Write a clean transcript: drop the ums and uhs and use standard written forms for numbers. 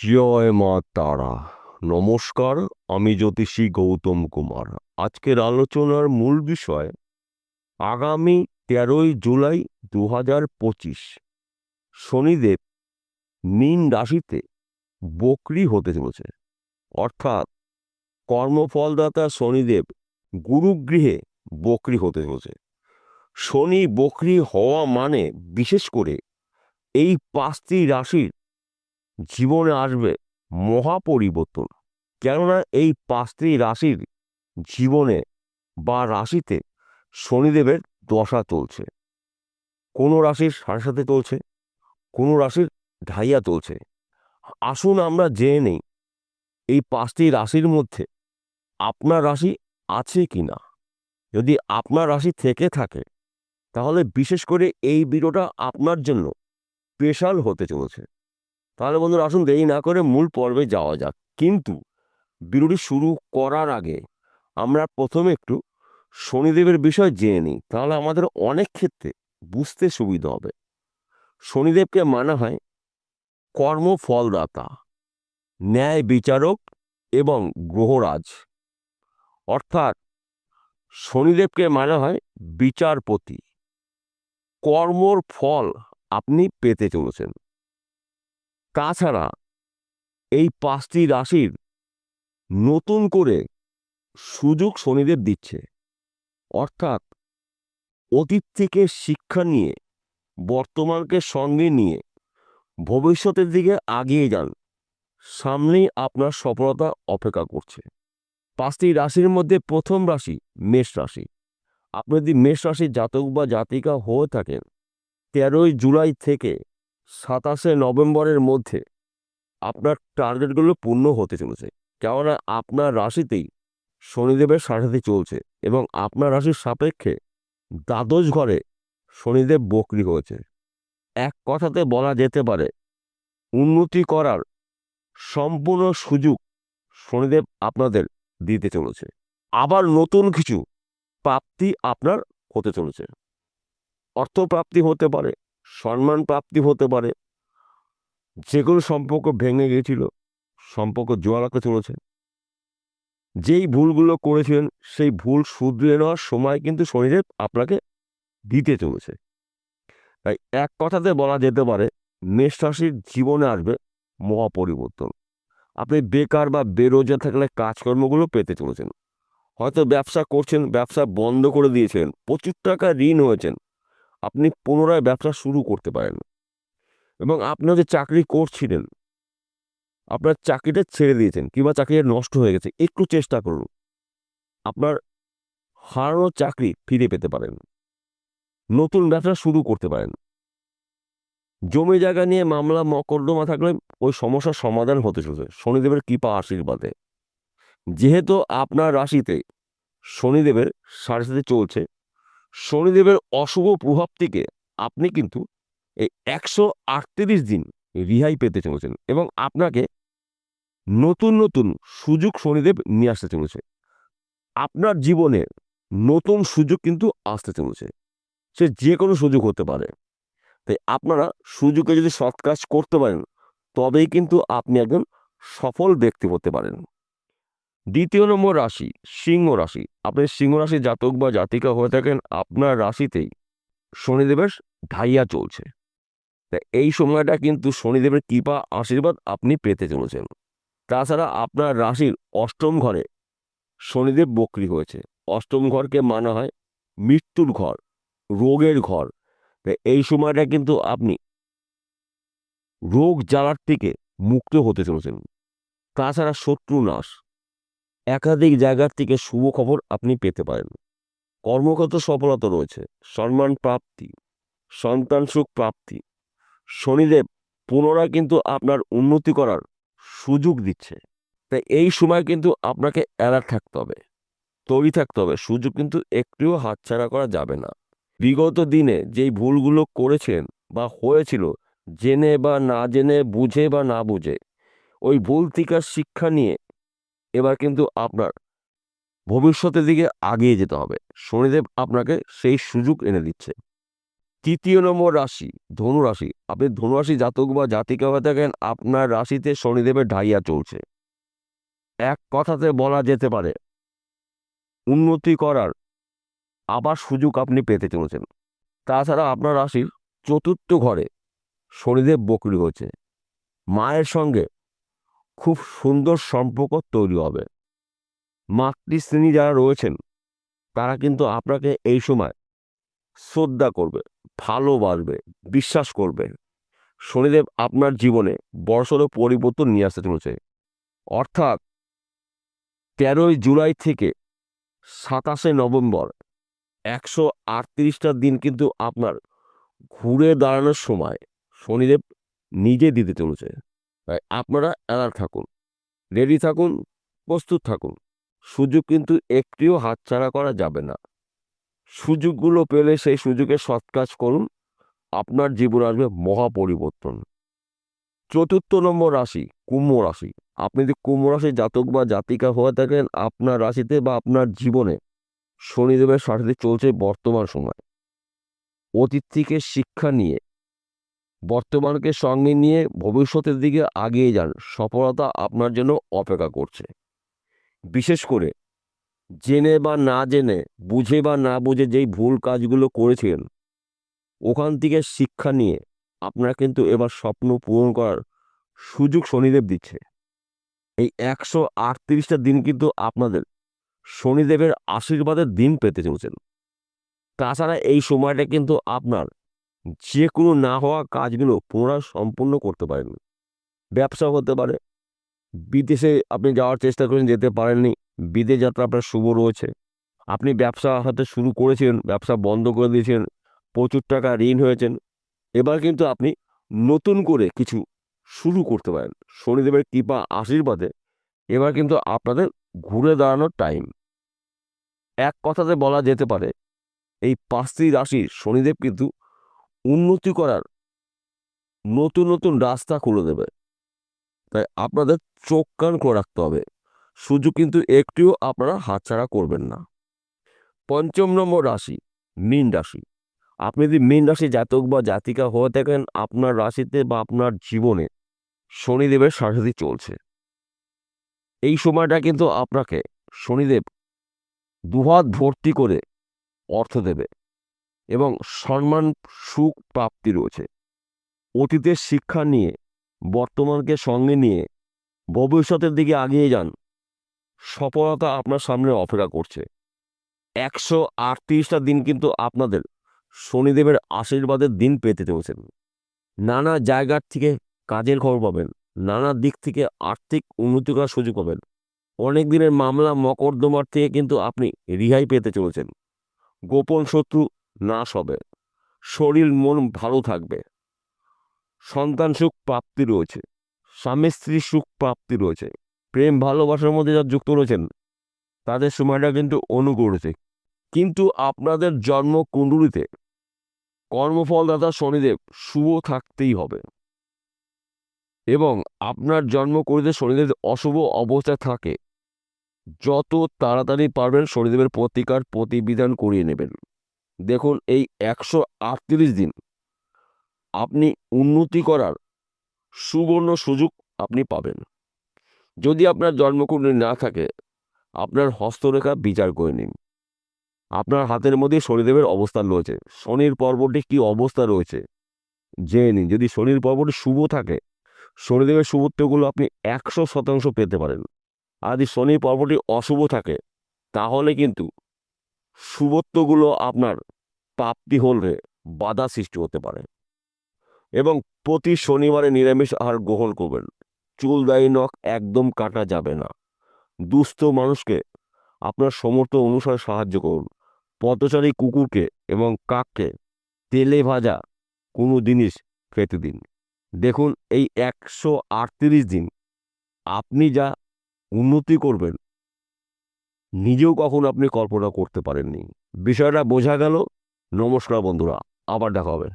জয় মা তারা। নমস্কার, আমি জ্যোতিষী গৌতম কুমার। আজকের আলোচনার মূল বিষয় আগামী 13ই জুলাই 2025 শনিদেব মীন রাশিতে বক্রী হতে চলেছে। অর্থাৎ কর্মফলদাতা শনিদেব গুরুগৃহে বক্রী হতে চলেছে। শনি বক্রী হওয়া মানে বিশেষ করে এই 5টি রাশির জীবনে আসবে মহাপরিবর্তন। কেননা এই 5টি রাশির জীবনে বা রাশিতে শনিদেবের দশা চলছে। কোনো রাশির সাড়ে সাথে চলছে, কোনো রাশির ঢাইয়া চলছে। আসুন আমরা জেনে নেই এই 5টি রাশির মধ্যে আপনার রাশি আছে কি না। যদি আপনার রাশি থেকে থাকে তাহলে বিশেষ করে এই ভিডিওটা আপনার জন্য স্পেশাল হতে চলেছে। তাহলে বন্ধুরা, আসুন দেরি না করে মূল পর্বে যাওয়া যাক। কিন্তু ভিডিওটি শুরু করার আগে আমরা প্রথমে একটু শনিদেবের বিষয় জেনে নিই, তাহলে আমাদের অনেক ক্ষেত্রে বুঝতে সুবিধা হবে। শনিদেবকে মানা হয় কর্মফলদাতা, ন্যায় বিচারক এবং গ্রহরাজ। অর্থাৎ শনিদেবকে মানা হয় বিচারপতি। কর্মর ফল আপনি পেতে চলেছেন। তাছাড়া এই 5টি রাশির নতুন করে সুযোগ শনিদেব দিচ্ছে। অর্থাৎ অতীত থেকে শিক্ষা নিয়ে বর্তমানকে সঙ্গে নিয়ে ভবিষ্যতের দিকে আগিয়ে যান। সামনেই আপনার সফলতা অপেক্ষা করছে। 5টি রাশির মধ্যে প্রথম রাশি মেষ রাশি। আপনি যদি মেষ রাশির জাতক বা জাতিকা হয়ে থাকেন, 13ই জুলাই থেকে 27শে নভেম্বরের মধ্যে আপনার টার্গেটগুলো পূর্ণ হতে চলেছে। কেননা আপনার রাশিতেই শনিদেবের সাড়ে চলছে এবং আপনার রাশির সাপেক্ষে দ্বাদশ ঘরে শনিদেব বক্রী হয়েছে। এক কথাতে বলা যেতে পারে উন্নতি করার সম্পূর্ণ সুযোগ শনিদেব আপনাদের দিতে চলেছে। আবার নতুন কিছু প্রাপ্তি আপনার হতে চলেছে। অর্থ প্রাপ্তি হতে পারে, সম্মান প্রাপ্তি হতে পারে। যেগুলো সম্পর্ক ভেঙে গিয়েছিল, সম্পর্ক জোড়া লাগতে চলেছে। যেই ভুলগুলো করেছিলেন সেই ভুল শুধরে নেওয়ার সময় কিন্তু শনিদেব আপনাকে দিতে চলেছে। তাই এক কথাতে বলা যেতে পারে মেষ রাশির জীবনে আসবে মহাপরিবর্তন। আপনি বেকার বা বেরোজগার থাকলে কাজকর্মগুলো পেতে চলেছেন। হয়তো ব্যবসা করছেন, ব্যবসা বন্ধ করে দিয়েছেন, প্রচুর টাকা ঋণ হয়েছেন, আপনি পুনরায় ব্যবসা শুরু করতে পারেন। এবং আপনার যে চাকরি করছিলেন, আপনার চাকরিটা ছেড়ে দিয়েছেন কিংবা চাকরিটা নষ্ট হয়ে গেছে, একটু চেষ্টা করুন আপনার হারানো চাকরি ফিরে পেতে পারেন, নতুন ব্যবসা শুরু করতে পারেন। জমি জায়গা নিয়ে মামলা মকদ্দমা থাকলে ওই সমস্যার সমাধান হতে চলেছে শনিদেবের কৃপা আশীর্বাদে। যেহেতু আপনার রাশিতে শনিদেবের সাড়ে চলছে, শনিদেবের অশুভ প্রভাব থেকে আপনি কিন্তু এই 138 দিন রিহাই পেতে চলেছেন এবং আপনাকে নতুন নতুন সুযোগ শনিদেব নিয়ে আসতে চলেছে। আপনার জীবনে নতুন সুযোগ কিন্তু আসতে চলেছে, সে যে কোনো সুযোগ হতে পারে। তাই আপনারা সুযোগে যদি সৎ কাজ করতে পারেন তবেই কিন্তু আপনি একজন সফল ব্যক্তি হতে পারেন। দ্বিতীয় নম্বর রাশি সিংহ রাশি। আপনি সিংহ রাশির জাতক বা জাতিকা হয়ে থাকেন, আপনার রাশিতেই শনিদেবের ঢাইয়া চলছে। তাই এই সময়টা কিন্তু শনিদেবের কৃপা আশীর্বাদ আপনি পেতে চলেছেন। তাছাড়া আপনার রাশির অষ্টম ঘরে শনিদেব বক্রী হয়েছে। অষ্টম ঘরকে মানা হয় মৃত্যুর ঘর, রোগের ঘর। তাই এই সময়টা কিন্তু আপনি রোগ জ্বালার থেকে মুক্ত হতে চলেছেন। তাছাড়া শত্রু নাশ, একাধিক জায়গার থেকে শুভ খবর আপনি পেতে পারেন। কর্মগত সফলতা রয়েছে, সম্মান প্রাপ্তি, সন্তান সুখ প্রাপ্তি। শনিদেব পুনরায় কিন্তু আপনার উন্নতি করার সুযোগ দিচ্ছে। তাই এই সময় কিন্তু আপনাকে অ্যালার্ট থাকতে হবে, তৈরি থাকতে হবে। সুযোগ কিন্তু একটুও হাতছাড়া করা যাবে না। বিগত দিনে যেই ভুলগুলো করেছেন বা হয়েছিল, জেনে বা না জেনে, বুঝে বা না বুঝে, ওই ভুল থেকে শিক্ষা নিয়ে এবার কিন্তু আপনার ভবিষ্যতের দিকে আগিয়ে যেতে হবে। শনিদেব আপনাকে সেই সুযোগ এনে দিচ্ছে। তৃতীয় নম্বর রাশি ধনু রাশি। আপনি ধনু রাশি জাতক বা জাতিকা হয়ে থাকেন, আপনার রাশিতে শনিদেবের ঢাইয়া চলছে। এক কথাতে বলা যেতে পারে উন্নতি করার আবার সুযোগ আপনি পেতে চলেছেন। তাছাড়া আপনার রাশির চতুর্থ ঘরে শনিদেব বক্রী হচ্ছে। মায়ের সঙ্গে খুব সুন্দর সম্পর্ক তৈরি হবে। মাতৃশ্রেণী যারা রয়েছেন তারা কিন্তু আপনাকে এই সময় শ্রদ্ধা করবে, ভালোবাসবে, বিশ্বাস করবে। শনিদেব আপনার জীবনে বড়সড় পরিবর্তন নিয়ে আসতে চলেছে। অর্থাৎ 13ই জুলাই থেকে 27শে নভেম্বর 138টা দিন কিন্তু আপনার ঘুরে দাঁড়ানোর সময় শনিদেব নিজে দিতে চলেছে। তাই আপনারা অ্যালার্ট থাকুন, রেডি থাকুন, প্রস্তুত থাকুন। সুযোগ কিন্তু একটিও হাতছাড়া করা যাবে না। সুযোগগুলো পেলে সেই সুযোগে সৎ কাজ করুন, আপনার জীবনে আসবে মহা পরিবর্তন। চতুর্থ নম্বর রাশি কুম্ভ রাশি। আপনি যদি কুম্ভ রাশির জাতক বা জাতিকা হয়ে থাকেন, আপনার রাশিতে বা আপনার জীবনে শনিদেবের সাথে চলছে বর্তমান সময়। অতীত থেকে শিক্ষা নিয়ে বর্তমানকে সঙ্গে নিয়ে ভবিষ্যতের দিকে আগিয়ে যান। সফলতা আপনার জন্য অপেক্ষা করছে। বিশেষ করে জেনে বা না জেনে, বুঝে বা না বুঝে যেই ভুল কাজগুলো করেছিলেন, ওখান থেকে শিক্ষা নিয়ে আপনারা কিন্তু এবার স্বপ্ন পূরণ করার সুযোগ শনিদেব দিচ্ছে। এই 138টা দিন কিন্তু আপনাদের শনিদেবের আশীর্বাদের দিন পেতে চলেছেন। তাছাড়া এই সময়টা কিন্তু আপনার যে কোনো না হওয়া কাজগুলো পুনরায় সম্পূর্ণ করতে পারেন। ব্যবসা হতে পারে, বিদেশে আপনি যাওয়ার চেষ্টা করেন, যেতে পারেননি, বিদেশ যাত্রা আপনার শুভ রয়েছে। আপনি ব্যবসা হয়তো শুরু করেছিলেন, ব্যবসা বন্ধ করে দিয়েছেন, প্রচুর টাকা ঋণ হয়েছেন। এবার কিন্তু আপনি নতুন করে কিছু শুরু করতে পারেন। শনিদেবের কৃপা আশীর্বাদে এবার কিন্তু আপনাদের ঘুরে দাঁড়ানোর টাইম। এক কথাতে বলা যেতে পারে এই 5টি রাশির শনিদেব কিন্তু উন্নতি করার নতুন নতুন রাস্তা খুলে দেবে। তাই আপনাদের চোখ কান করে রাখতে হবে। সুযোগ কিন্তু একটিও আপনারা হাতছাড়া করবেন না। পঞ্চম নম্বর রাশি মীন রাশি। আপনি যদি মীন রাশি জাতক বা জাতিকা হয়ে থাকেন, আপনার রাশিতে বা আপনার জীবনে শনিদেবের সাথে চলছে। এই সময়টা কিন্তু আপনাকে শনিদেব দুহাত ভর্তি করে অর্থ দেবে এবং সম্মান সুখ প্রাপ্তি রয়েছে। অতীতের শিক্ষা নিয়ে বর্তমানকে সঙ্গে নিয়ে ভবিষ্যতের দিকে আগিয়ে যান। সফলতা আপনার সামনে অপেক্ষা করছে। 138টা দিন কিন্তু আপনাদের শনিদেবের আশীর্বাদের দিন পেতে চলেছেন। নানা জায়গার থেকে কাজের খবর পাবেন, নানা দিক থেকে আর্থিক উন্নতি করার সুযোগ পাবেন। অনেক দিনের মামলা মকদ্দমার থেকে কিন্তু আপনি রেহাই পেতে চলেছেন। গোপন শত্রু নাশ হবে, শরীর মন ভালো থাকবে, সন্তান সুখ প্রাপ্তি রয়েছে, স্বামী স্ত্রীর সুখ প্রাপ্তি রয়েছে। প্রেম ভালোবাসার মধ্যে যারা যুক্ত রয়েছেন তাদের সময়টা কিন্তু অনুকূল রয়েছে। কিন্তু আপনাদের জন্মকুণ্ডলিতে কর্মফলদাতা শনিদেব শুভ থাকতেই হবে এবং আপনার জন্মকুণ্ডলিতে শনিদেব অশুভ অবস্থায় থাকে, যত তাড়াতাড়ি পারবেন শনিদেবের প্রতিকার প্রতিবিধান করিয়ে নেবেন। দেখুন এই 138 দিন আপনি উন্নতি করার সুবর্ণ সুযোগ আপনি পাবেন। যদি আপনার জন্মকুণ্ডলী না থাকে, আপনার হস্তরেখা বিচার করে নিন। আপনার হাতের মধ্যে শনিদেবের অবস্থান রয়েছে, শনির পর্বটি কি অবস্থা রয়েছে জেনে নিন। যদি শনির পর্বটি শুভ থাকে, শনিদেবের শুভত্বগুলো আপনি 100% পেতে পারেন। আর যদি শনির পর্বটি অশুভ থাকে, তাহলে কিন্তু শুভত্বগুলো আপনার প্রাপ্তি হলে বাধা সৃষ্টি হতে পারে। এবং প্রতি শনিবারে নিরামিষ আহার গ্রহণ করবেন। চুল দাড়ি নখ একদম কাটা যাবে না। দুস্থ মানুষকে আপনার সমর্থ অনুসারে সাহায্য করুন। পথচারী কুকুরকে এবং কাককে তেলে ভাজা কোনো জিনিস খেতে দিন। দেখুন এই 138 দিন আপনি যা উন্নতি করবেন, নিজেও কখনো আপনি কল্পনা করতে পারেননি। বিষয়টা বোঝা গেল? নমস্কার বন্ধুরা, আবার দেখা হবে।